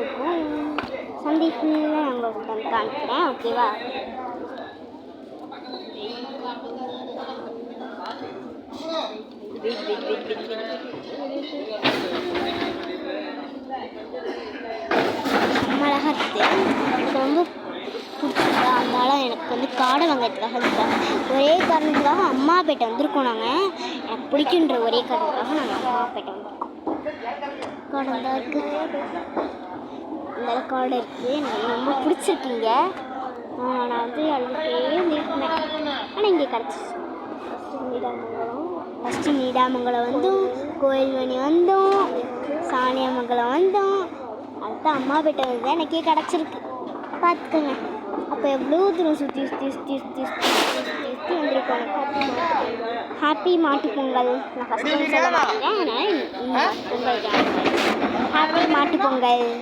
இருக்கும். சந்தை ஃபுல்லாக நான் உங்களுக்கு வந்து காமிக்கிறேன். ஓகேவா? ரொம்ப அழகாக இருக்குது. எனக்கு ரொம்ப பிடிச்சிருக்கா. அதனால எனக்கு வந்து காடை வெங்காயத்துக்காக இருக்காங்க. ஒரே காரணத்துக்காக அம்மாப்பேட்டை வந்திருக்கோம். நாங்கள் எனக்கு பிடிக்குன்ற ஒரே காரணத்துக்காக நாங்கள் அம்மாப்பேட்டை வந்திருக்கோம். காடை தான் இருக்குது. இந்த காடை இருக்குது. எனக்கு ரொம்ப பிடிச்சிருக்கீங்க. நான் வந்து அழுதுகிட்டே இருந்தேன். ஆனால் இங்கே கிடச்சிச்சு. ஃபஸ்ட்டு நீடாமங்கலம் வந்தோம், கோயில்மணி வந்தோம், சாணியாமங்கலம் வந்தோம். அதுதான் அம்மாப்பேட்டை வந்து எனக்கே கிடச்சிருக்கு. பார்த்துக்கோங்க. அப்போ எவ்வளோ தூரம் சுற்றி சுற்றி சுற்றி சுற்றி சுற்றி சுற்றி சுற்றி வந்திருக்கோம். ஹாப்பி மாட்டு பொங்கல். நான் ஃபஸ்ட்டு சொல்ல மாட்டேன். அதனால் பொங்கல் ஹாப்பி மாட்டு பொங்கல்.